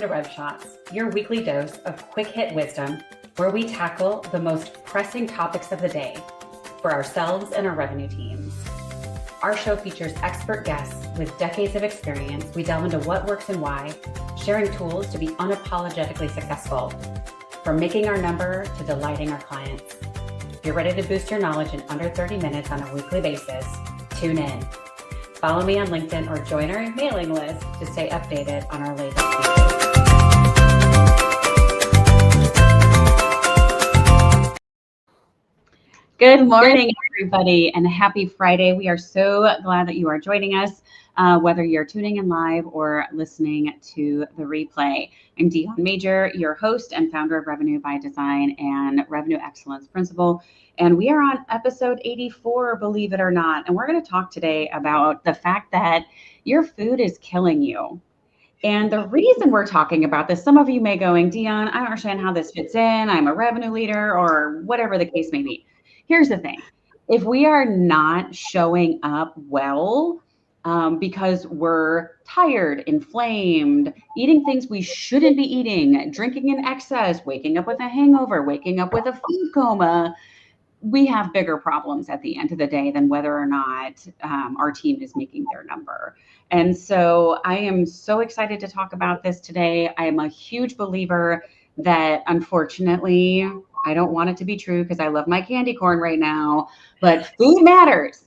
to Rev Shots, your weekly dose of quick hit wisdom, where we tackle the most pressing topics of the day for ourselves and our revenue teams. Our show features expert guests with decades of experience. We delve into what works and why, sharing tools to be unapologetically successful, from making our number to delighting our clients. If you're ready to boost your knowledge in under 30 minutes on a weekly basis, tune in. Follow me on LinkedIn or join our mailing list to stay updated on our latest features. Good morning, everybody, and happy Friday. We are so glad that you are joining us, whether you're tuning in live or listening to the replay. I'm Dion Major, your host and founder of Revenue by Design and Revenue Excellence Principal. And we are on episode 84, believe it or not. And we're going to talk today about the fact that your food is killing you. And the reason we're talking about this, some of you may going, Dion, I don't understand how this fits in. I'm a revenue leader or whatever the case may be. Here's the thing. If we are not showing up well, because we're tired, inflamed, eating things we shouldn't be eating, drinking in excess, waking up with a hangover, waking up with a food coma, we have bigger problems at the end of the day than whether or not our team is making their number. And so I am so excited to talk about this today. I am a huge believer that, unfortunately, I don't want it to be true because I love my candy corn right now, but food matters.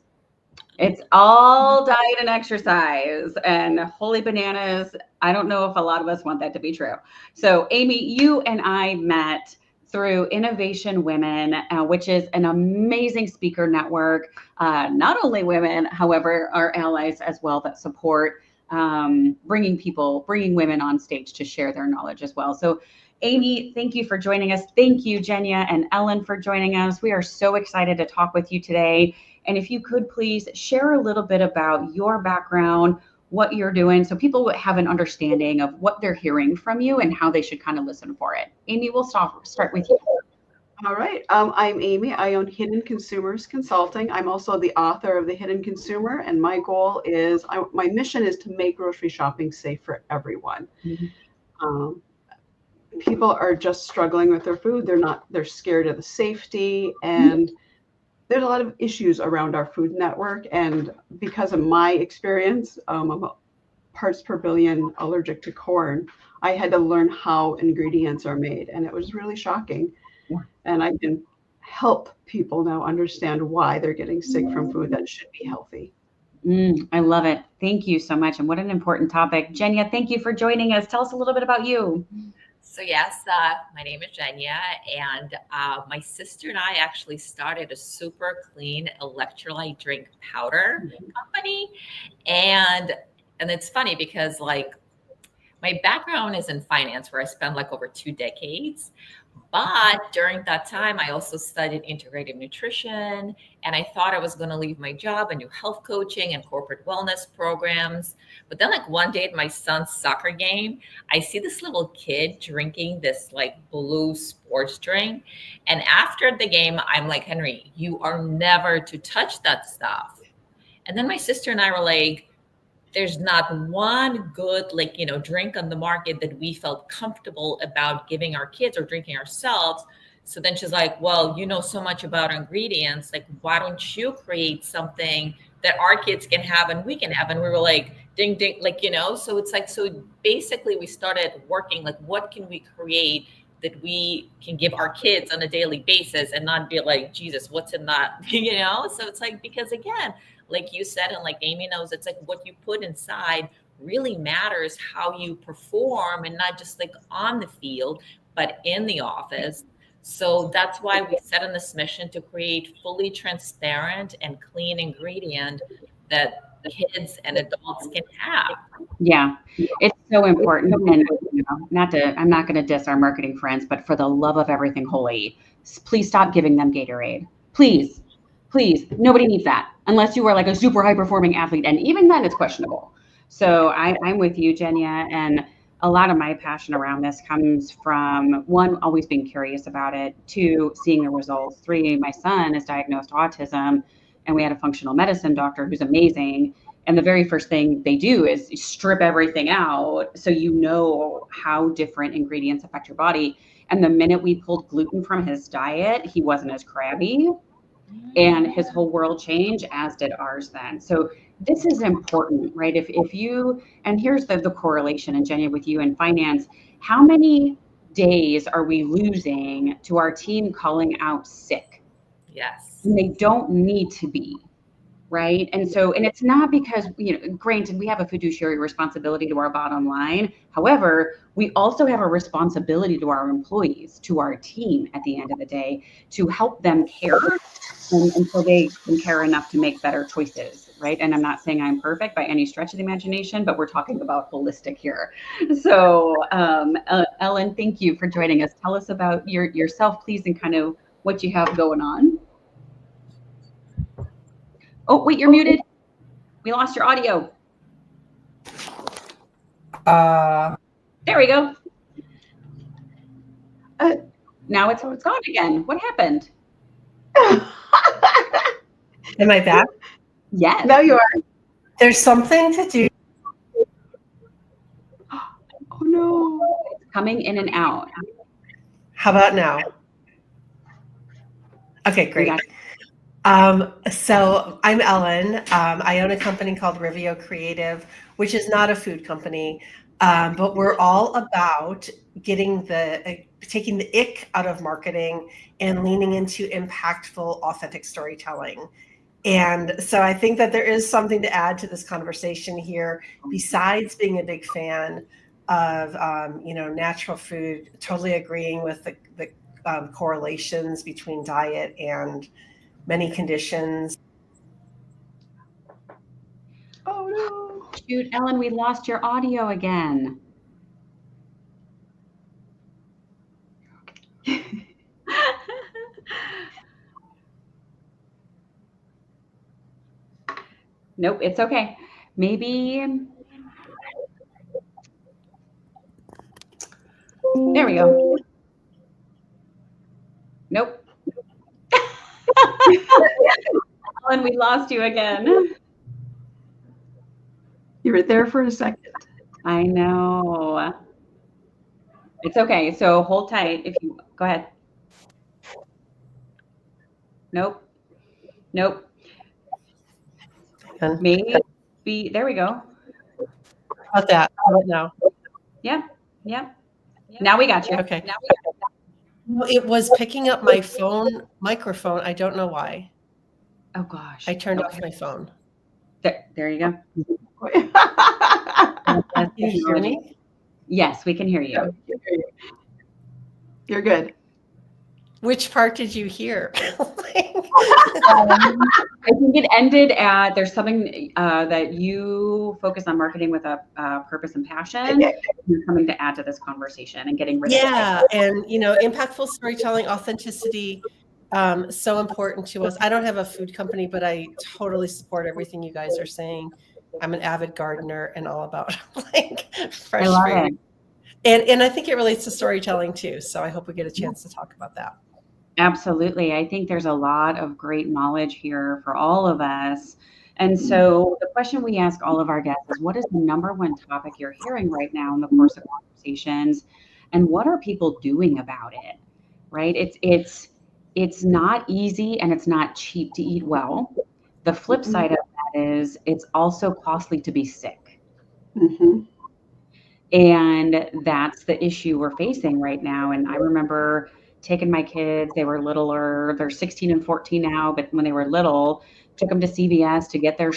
It's all diet and exercise, and holy bananas, I don't know if a lot of us want that to be true. So Amy, you and I met through Innovation Women, which is an amazing speaker network. Not only women, however, our allies as well that support bringing women on stage to share their knowledge as well. So Amy, thank you for joining us. Thank you, Jenya and Ellen, for joining us. We are so excited to talk with you today. And if you could please share a little bit about your background, what you're doing, so people have an understanding of what they're hearing from you and how they should kind of listen for it. Amy, we'll start with you. All right. I'm Amy. I own Hidden Consumers Consulting. I'm also the author of The Hidden Consumer, and my goal is, my mission is to make grocery shopping safe for everyone. Mm-hmm. People are just struggling with their food. They're scared of the safety, and there's a lot of issues around our food network. And because of my experience, I'm a parts per billion allergic to corn. I had to learn how ingredients are made, and it was really shocking. Yeah. And I can help people now understand why they're getting sick from food that should be healthy. I love it. Thank you so much. And what an important topic. Jenya, thank you for joining us. Tell us a little bit about you. So yes, my name is Jenya, and my sister and I actually started a super clean electrolyte drink powder company. And it's funny because like my background is in finance, where I spent like over 2 decades. But during that time, I also studied integrative nutrition, and I thought I was going to leave my job and do health coaching and corporate wellness programs. But then like one day at my son's soccer game, I see this little kid drinking this like blue sports drink. And after the game, I'm like, Henry, you are never to touch that stuff. And then my sister and I were like, there's not one good, drink on the market that we felt comfortable about giving our kids or drinking ourselves. So then she's like, well, you know so much about ingredients. Like, why don't you create something that our kids can have and we can have? And we were like, ding, ding, so it's like, so basically we started working, like, what can we create that we can give our kids on a daily basis and not be like, Jesus, what's in that, So it's like, because again, like you said, and like Amy knows, it's like what you put inside really matters how you perform, and not just like on the field, but in the office. So that's why we set on this mission to create fully transparent and clean ingredient that kids and adults can have. Yeah, it's so important. And I'm not going to diss our marketing friends, but for the love of everything holy, please stop giving them Gatorade. Please, nobody needs that unless you are like a super high performing athlete. And even then it's questionable. So I'm with you, Jenya. And a lot of my passion around this comes from, 1, always being curious about it, 2, seeing the results, 3, my son is diagnosed autism, and we had a functional medicine doctor who's amazing. And the very first thing they do is strip everything out, so you know how different ingredients affect your body. And the minute we pulled gluten from his diet, he wasn't as crabby, and his whole world changed, as did ours then. So this is important, right? If you, and here's the correlation, and Jenny, with you in finance, how many days are we losing to our team calling out sick? Yes. And they don't need to be, right? And so, and it's not because, granted, we have a fiduciary responsibility to our bottom line. However, we also have a responsibility to our employees, to our team at the end of the day, to help them care, and so they can care enough to make better choices, right? And I'm not saying I'm perfect by any stretch of the imagination, but we're talking about holistic here. So, Ellen, thank you for joining us. Tell us about yourself, please, and kind of what you have going on. Oh, wait, you're muted. We lost your audio. There we go. Now it's gone again. What happened? Am I back? Yes. Now you are. There's something to do. Oh no. It's coming in and out. How about now? Okay, great. So I'm Ellen. I own a company called Rivio Creative, which is not a food company, but we're all about taking the ick out of marketing and leaning into impactful, authentic storytelling. And so I think that there is something to add to this conversation here, besides being a big fan of natural food. Totally agreeing with the correlations between diet and many conditions. Oh no. Shoot, Ellen, we lost your audio again. Nope, it's okay. Maybe. There we go. Nope. Ellen, we lost you again. You were there for a second. I know. It's okay. So hold tight. If you go ahead. Nope. Maybe there we go. How about that? How about now? Yep. Now we got you. Okay. Well, it was picking up my phone microphone. I don't know why. Oh gosh. I turned off my phone. There you go. Can you hear me? Yes, we can hear you. You're good. Which part did you hear? I think it ended at there's something that you focus on marketing with a purpose and passion. You're coming to add to this conversation and getting rid of it. And impactful storytelling, authenticity, so important to us. I don't have a food company, but I totally support everything you guys are saying. I'm an avid gardener and all about fresh food. And I think it relates to storytelling too. So I hope we get a chance to talk about that. Absolutely. I think there's a lot of great knowledge here for all of us. And so the question we ask all of our guests is, what is the number one topic you're hearing right now in the course of conversations? And what are people doing about it? Right? It's not easy and it's not cheap to eat well. The flip side of that is it's also costly to be sick. Mm-hmm. And that's the issue we're facing right now. And I remember taking my kids, they were littler, they're 16 and 14 now, but when they were little, took them to CVS to get their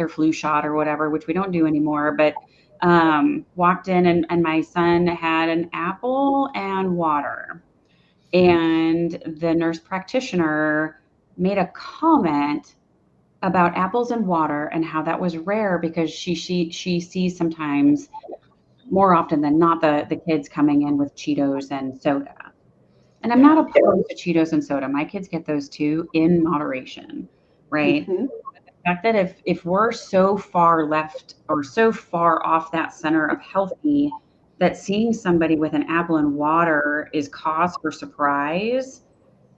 flu shot or whatever, which we don't do anymore. But walked in and my son had an apple and water. And the nurse practitioner made a comment about apples and water and how that was rare because she sees sometimes, more often than not, the kids coming in with Cheetos and soda. And I'm not opposed to Cheetos and soda. My kids get those too, in moderation, right? Mm-hmm. The fact that if we're so far left or so far off that center of healthy, that seeing somebody with an apple and water is cause for surprise,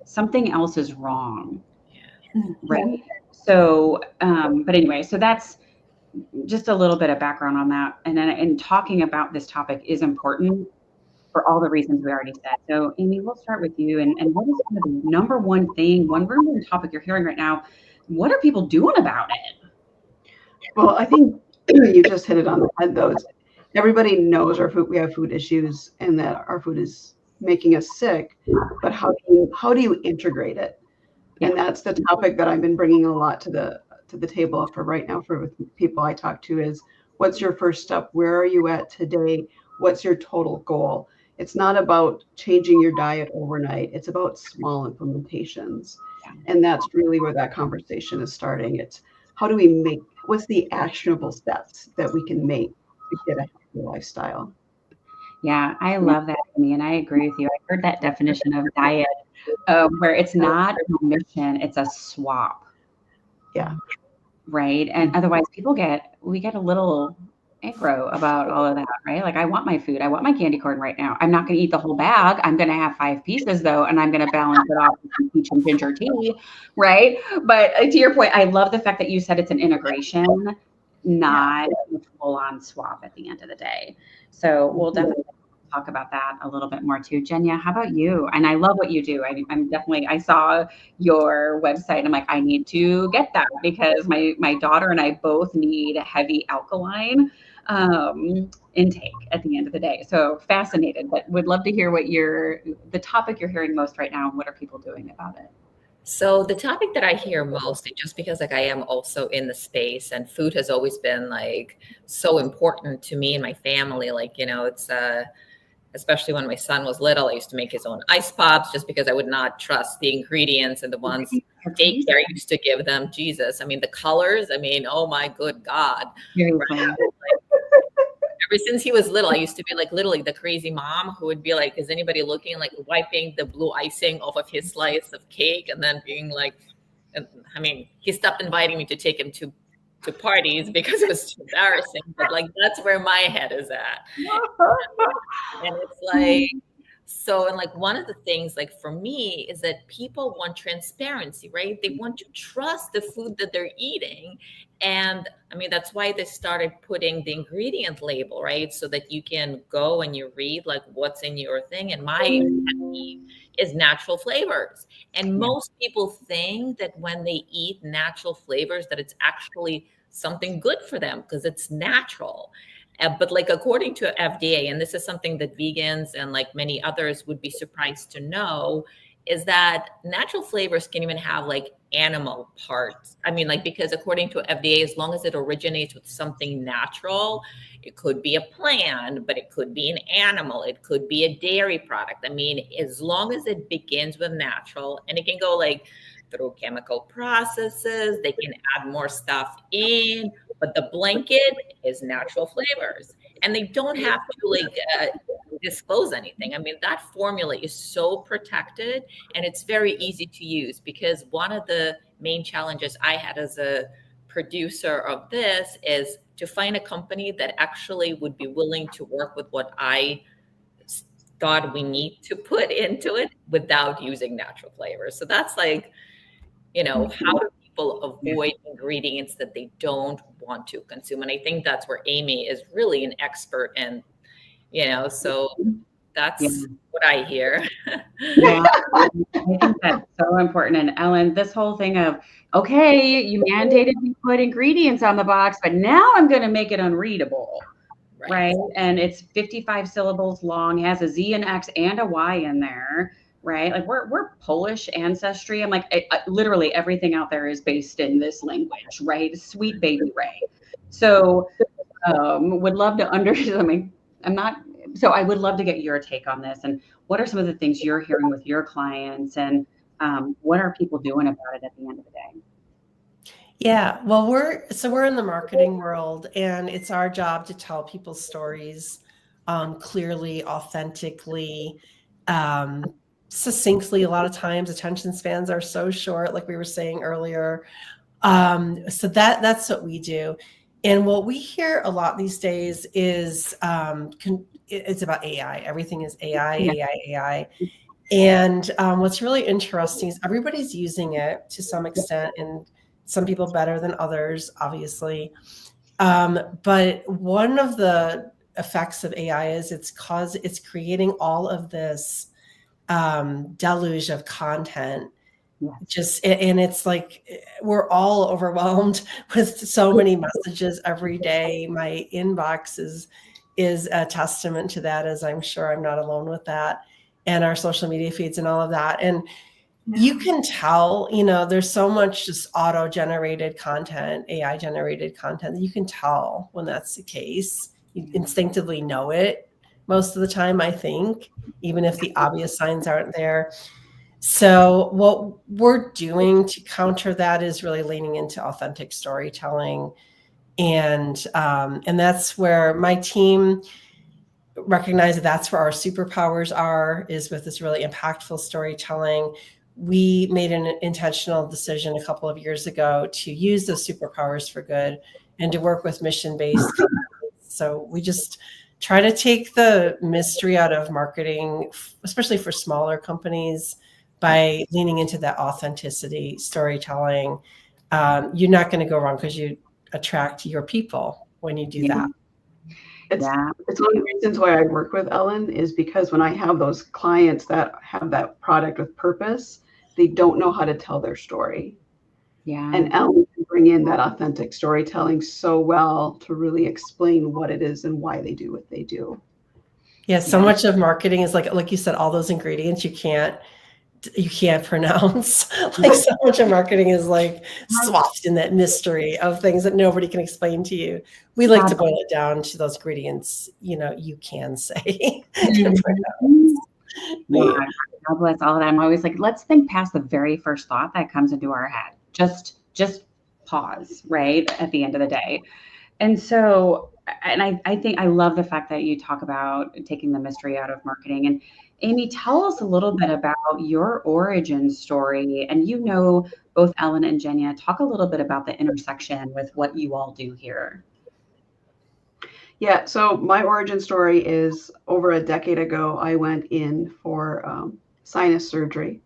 something else is wrong, right? So, but anyway, so that's just a little bit of background on that. And talking about this topic is important for all the reasons we already said. So Amy, we'll start with you. And what is kind of the number one thing, one topic you're hearing right now? What are people doing about it? Well, I think you just hit it on the head, though. Everybody knows we have food issues and that our food is making us sick, but how do you integrate it? Yeah. And that's the topic that I've been bringing a lot to the table for right now for people I talk to is, what's your first step? Where are you at today? What's your total goal? It's not about changing your diet overnight. It's about small implementations. Yeah. And that's really where that conversation is starting. It's what's the actionable steps that we can make to get a healthy lifestyle? Yeah, I love that, Amy, and I agree with you. I heard that definition of diet where it's not a mission, it's a swap. Yeah. Right. And otherwise we get a little aggro about all of that, right? Like, I want my food. I want my candy corn right now. I'm not going to eat the whole bag. I'm going to have 5 pieces though, and I'm going to balance it off with some peach and ginger tea. Right. But to your point, I love the fact that you said it's an integration, not a full on swap at the end of the day. So we'll definitely talk about that a little bit more too. Jenya, how about you? And I love what you do. I saw your website and I'm like, I need to get that because my daughter and I both need heavy alkaline intake at the end of the day. So fascinated, but would love to hear what the topic you're hearing most right now and what are people doing about it? So the topic that I hear most, just because like I am also in the space and food has always been like so important to me and my family. Like, it's especially when my son was little, I used to make his own ice pops just because I would not trust the ingredients and the ones daycare used to give them. Jesus. I mean, the colors, oh my good God. Right? Ever since he was little, I used to be like literally the crazy mom who would be like, is anybody looking, like wiping the blue icing off of his slice of cake and then being like, he stopped inviting me to take him to parties because it was too embarrassing, but like, that's where my head is at. And it's like, so, and like one of the things like for me is that people want transparency, right? They want to trust the food that they're eating. And that's why they started putting the ingredient label, right? So that you can go and you read like what's in your thing. And my pet peeve is natural flavors. And most people think that when they eat natural flavors, that it's actually something good for them because it's natural. But like according to FDA, and this is something that vegans and like many others would be surprised to know, is that natural flavors can even have like animal parts. Because according to FDA, as long as it originates with something natural, it could be a plant, but it could be an animal, it could be a dairy product. As long as it begins with natural, and it can go like through chemical processes, they can add more stuff in, but the blanket is natural flavors, and they don't have to disclose anything. That formula is so protected and it's very easy to use, because one of the main challenges I had as a producer of this is to find a company that actually would be willing to work with what I thought we need to put into it without using natural flavors. So that's like, how do people avoid ingredients that they don't want to consume? And I think that's where Amy is really an expert in, so that's what I hear. Yeah, I think that's so important. And Ellen, this whole thing of, okay, you mandated we put ingredients on the box, but now I'm going to make it unreadable. Right. And it's 55 syllables long, has a Z and X and a Y in there. Right. Like we're Polish ancestry. I'm like, literally everything out there is based in this language. Right. Sweet baby Ray. So would love to understand. So I would love to get your take on this. And what are some of the things you're hearing with your clients, and what are people doing about it at the end of the day? Yeah, well, we're in the marketing world, and it's our job to tell people's stories clearly, authentically, succinctly. A lot of times attention spans are so short, like we were saying earlier. So that's what we do. And what we hear a lot these days is it's about AI. Everything is AI, AI. And what's really interesting is everybody's using it to some extent, and some people better than others, obviously. But one of the effects of AI is it's creating all of this deluge of content. And it's like we're all overwhelmed with so many messages every day. My inbox is a testament to that, as I'm sure I'm not alone with that, and our social media feeds and all of that. And you can tell, there's so much just auto-generated content, AI-generated content, that you can tell when that's the case. You instinctively know it most of the time, I think, even if the obvious signs aren't there. So what we're doing to counter that is really leaning into authentic storytelling. And that's where my team recognized that's where our superpowers is with this really impactful storytelling. We made an intentional decision a couple of years ago to use those superpowers for good and to work with mission-based companies. So we just try to take the mystery out of marketing, especially for smaller companies, by leaning into that authenticity storytelling. You're not going to go wrong because you attract your people when you do that. It's one of the reasons why I work with Ellen is because when I have those clients that have that product with purpose, they don't know how to tell their story. Yeah. And Ellen can bring in that authentic storytelling so well to really explain what it is and why they do what they do. Yeah, so much of marketing is like you said, all those ingredients you can't pronounce. Like so much of marketing is like swathed in that mystery of things that nobody can explain to you. We like to boil it down to those ingredients, you can say. God bless all of that. I'm always like, let's think past the very first thought that comes into our head. Just pause, right, at the end of the day. And so, and I think I love the fact that you talk about taking the mystery out of marketing. And Amy, tell us a little bit about your origin story. And both Ellen and Jenya, talk a little bit about the intersection with what you all do here. Yeah, so my origin story is over a decade ago, I went in for sinus surgery.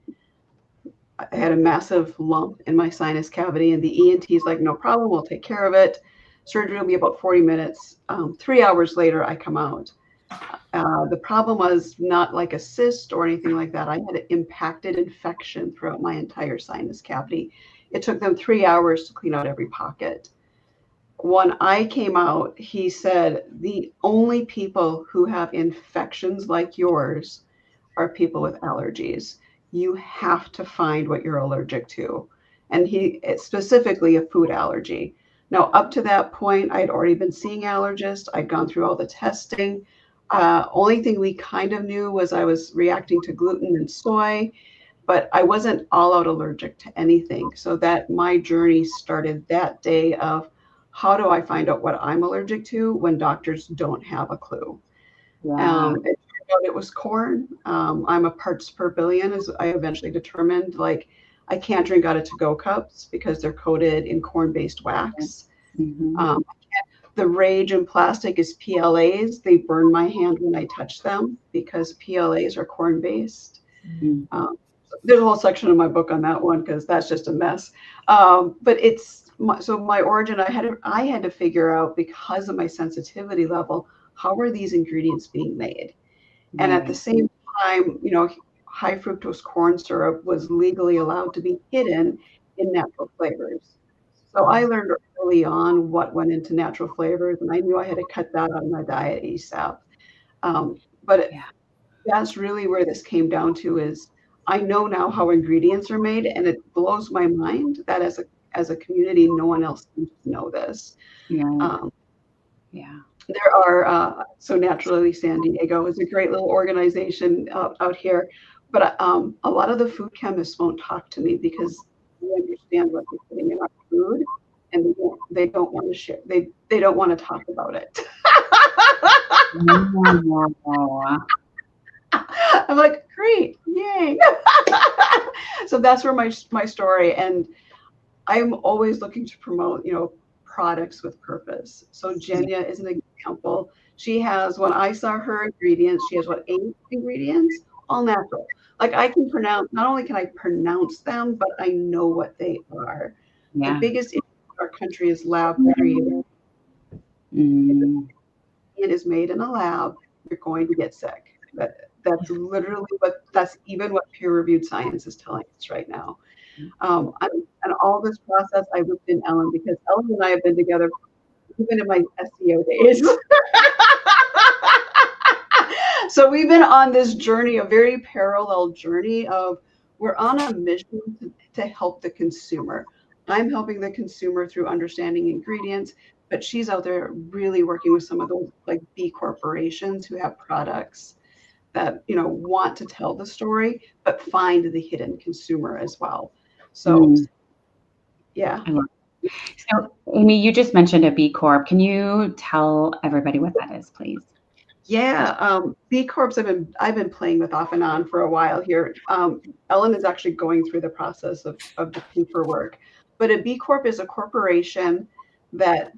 I had a massive lump in my sinus cavity, and the ENT is like, no problem, we'll take care of it. Surgery will be about 40 minutes. 3 hours later, I come out. The problem was not like a cyst or anything like that. I had an impacted infection throughout my entire sinus cavity. It took them 3 hours to clean out every pocket. When I came out, he said, the only people who have infections like yours are people with allergies. You have to find what you're allergic to. And it's specifically a food allergy. Now, up to that point, I'd already been seeing allergists. I'd gone through all the testing. Only thing we kind of knew was I was reacting to gluten and soy, but I wasn't all out allergic to anything. So that my journey started that day of, how do I find out what I'm allergic to when doctors don't have a clue? Yeah. It was corn. I'm a parts per billion, as I eventually determined. Like, I can't drink out of to-go cups because they're coated in corn-based wax. Mm-hmm. The rage in plastic is PLAs. They burn my hand when I touch them because PLAs are corn-based. Mm-hmm. There's a whole section of my book on that one because that's just a mess. But so my origin, I had to figure out, because of my sensitivity level, how are these ingredients being made? And at the same time, high fructose corn syrup was legally allowed to be hidden in natural flavors. So I learned early on what went into natural flavors, and I knew I had to cut that out of my diet ASAP. That's really where this came down to is I know now how ingredients are made, and it blows my mind that as a community, no one else seems to know this. There are, so Naturally San Diego is a great little organization out here, but a lot of the food chemists won't talk to me because they understand what they're putting in our food, and they don't want to share. They don't want to talk about it. I'm like, great, yay. So that's where my story, and I'm always looking to promote, products with purpose. So Jenya is an example. She has, when I saw her ingredients, she has 8 ingredients, all natural. Like, I can pronounce, not only can I pronounce them, but I know what they are. The biggest issue in our country is lab created. Mm. It is made in a lab, you're going to get sick. That's literally that's even what peer-reviewed science is telling us right now. And all this process, I looked in Ellen because Ellen and I have been together even in my SEO days. So we've been on this journey, a very parallel journey of we're on a mission to help the consumer. I'm helping the consumer through understanding ingredients, but she's out there really working with some of those like B corporations who have products that want to tell the story, but find the hidden consumer as well. So yeah. I love it. So, Amy, you just mentioned a B Corp. Can you tell everybody what that is, please? Yeah, B Corps I've been playing with off and on for a while here. Ellen is actually going through the process of the paperwork, but a B Corp is a corporation that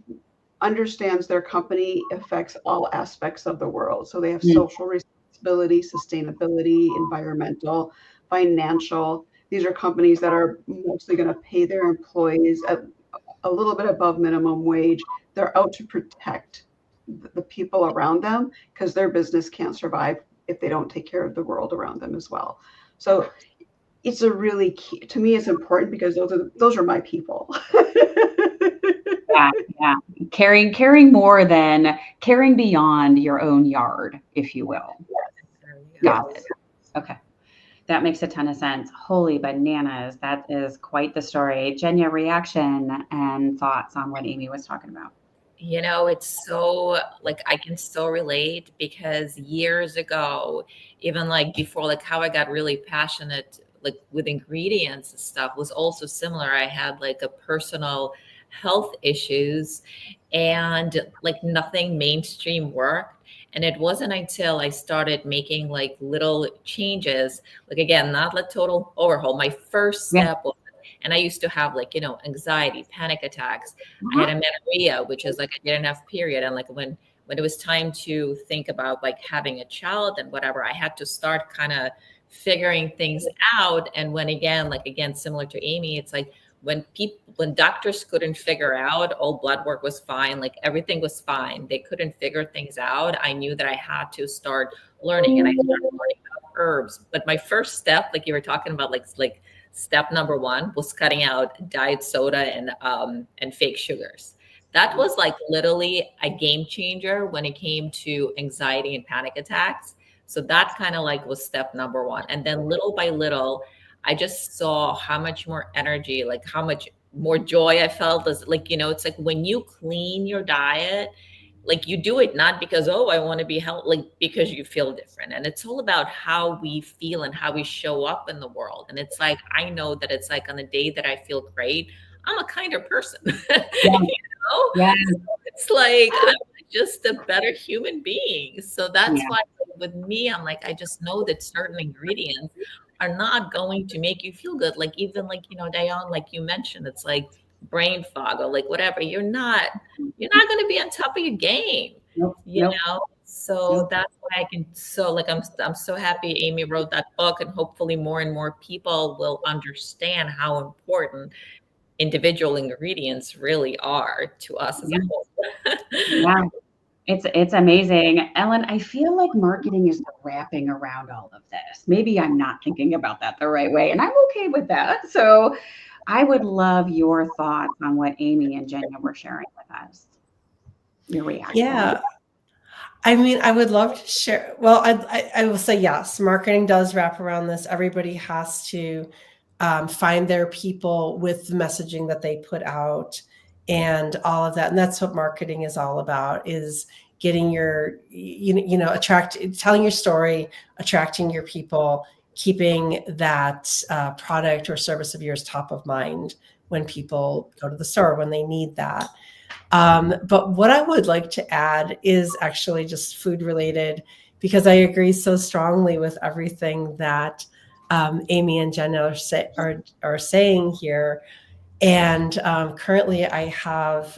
understands their company affects all aspects of the world. So they have social responsibility, sustainability, environmental, financial. These are companies that are mostly going to pay their employees at a little bit above minimum wage. They're out to protect the people around them because their business can't survive if they don't take care of the world around them as well. So it's a really key, to me, it's important because those are my people. Yeah. Caring more than caring beyond your own yard, if you will. Got it. Okay. That makes a ton of sense. Holy bananas. That is quite the story. Jenya, reaction and thoughts on what Amy was talking about. It's so like I can so relate because years ago, even like before, like how I got really passionate like with ingredients and stuff was also similar. I had like a personal health issues and like nothing mainstream worked. And it wasn't until I started making like little changes, like again, not like total overhaul. My first step was, and I used to have like, anxiety, panic attacks. I had amenorrhea, which is like I didn't have period. And like when it was time to think about like having a child and whatever, I had to start kind of figuring things out. And when again, similar to Amy, it's like when doctors couldn't figure out, all blood work was fine, like everything was fine. They couldn't figure things out. I knew that I had to start learning, and I started learning about herbs. But my first step, like you were talking about, like step number one was cutting out diet soda and fake sugars. That was like literally a game changer when it came to anxiety and panic attacks. So that kind of like was step number one. And then little by little, I just saw how much more energy, like how much more joy I felt. As like, it's like when you clean your diet, like you do it not because, oh, I want to be healthy, like because you feel different. And it's all about how we feel and how we show up in the world. And it's like, I know that it's like on the day that I feel great, I'm a kinder person. Yeah. So it's like I'm just a better human being. So that's why with me, I'm like, I just know that certain ingredients are not going to make you feel good. Like even like, Diane, like you mentioned, it's like brain fog or like whatever. You're not going to be on top of your game, you know? So that's why I can, so like, I'm so happy Amy wrote that book, and hopefully more and more people will understand how important individual ingredients really are to us as a whole. Yeah. It's amazing. Ellen, I feel like marketing is wrapping around all of this. Maybe I'm not thinking about that the right way, and I'm okay with that. So I would love your thoughts on what Amy and Jenya were sharing with us. Your reaction. Yeah. I mean, I would love to share. Well, I will say yes, marketing does wrap around this. Everybody has to find their people with the messaging that they put out and all of that. And that's what marketing is all about, is getting your, telling your story, attracting your people, keeping that product or service of yours top of mind when people go to the store, when they need that. But what I would like to add is actually just food related, because I agree so strongly with everything that Amy and Jenna are saying here. And currently I have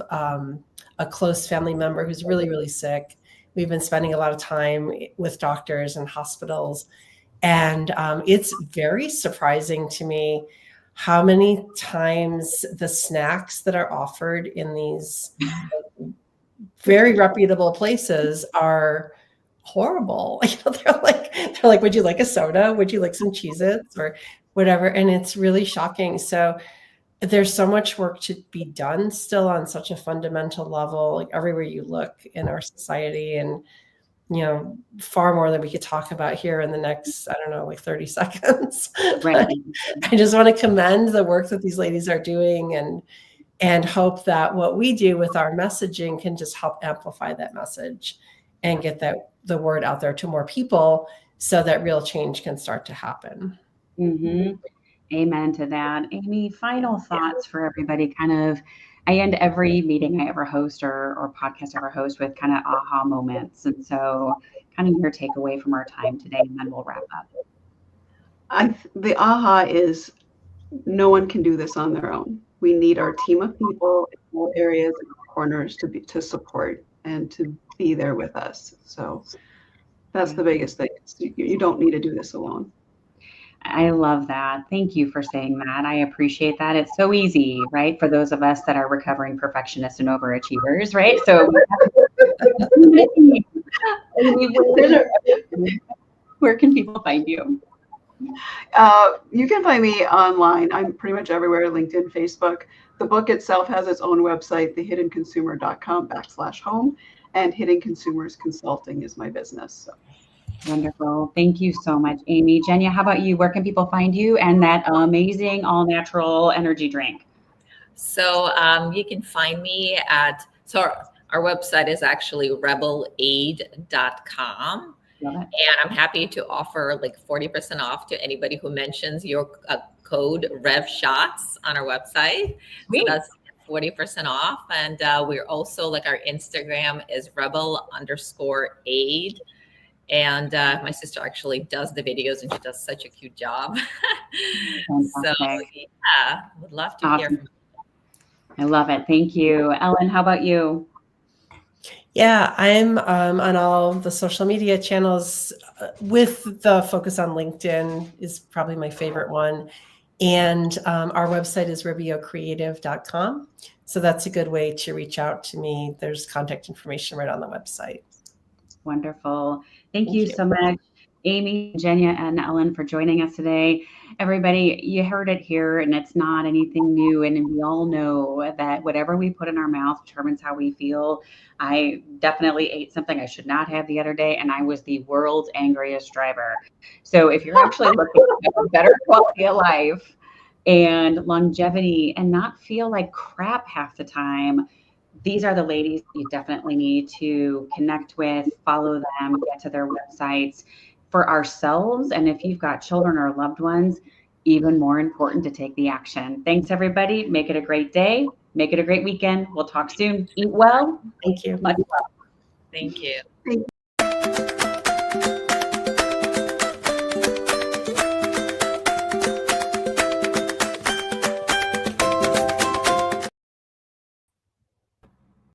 a close family member who's really, really sick. We've been spending a lot of time with doctors and hospitals. And it's very surprising to me how many times the snacks that are offered in these very reputable places are horrible. They're like, would you like a soda? Would you like some Cheez-Its or whatever? And it's really shocking. So there's so much work to be done still on such a fundamental level, like everywhere you look in our society, and far more than we could talk about here in the next, I don't know, like 30 seconds. Right. I just want to commend the work that these ladies are doing, and hope that what we do with our messaging can just help amplify that message and get the word out there to more people so that real change can start to happen. Mm-hmm. Amen to that. Amy, final thoughts for everybody. Kind of, I end every meeting I ever host or podcast I ever host with kind of aha moments. And so kind of your takeaway from our time today, and then we'll wrap up. The aha is no one can do this on their own. We need our team of people in all areas and corners to support and to be there with us. So that's the biggest thing. You don't need to do this alone. I love that. Thank you for saying that. I appreciate that. It's so easy, right? For those of us that are recovering perfectionists and overachievers, right? So where can people find you? You can find me online. I'm pretty much everywhere, LinkedIn, Facebook. The book itself has its own website, thehiddenconsumer.com/home, and Hidden Consumers Consulting is my business. So. Wonderful. Thank you so much, Amy. Jenya, how about you? Where can people find you and that amazing all-natural energy drink? So you can find me our website is actually rebelaid.com. And I'm happy to offer like 40% off to anybody who mentions your code RevShots on our website. So that's 40% off. And we're also, like, our Instagram is rebel_aid. And my sister actually does the videos, and she does such a cute job. So yeah, would love to hear from you. I love it. Thank you. Ellen, how about you? Yeah, I'm on all the social media channels with the focus on LinkedIn is probably my favorite one. And our website is reviocreative.com. So that's a good way to reach out to me. There's contact information right on the website. Wonderful. Thank you so much, Amy, Jenya, and Ellen, for joining us today. Everybody, you heard it here, and it's not anything new. And we all know that whatever we put in our mouth determines how we feel. I definitely ate something I should not have the other day, and I was the world's angriest driver. So if you're actually looking for a better quality of life and longevity and not feel like crap half the time, these are the ladies you definitely need to connect with, follow them, get to their websites for ourselves. And if you've got children or loved ones, even more important to take the action. Thanks, everybody. Make it a great day. Make it a great weekend. We'll talk soon. Eat well. Thank you. Much love. Thank you. Thank you.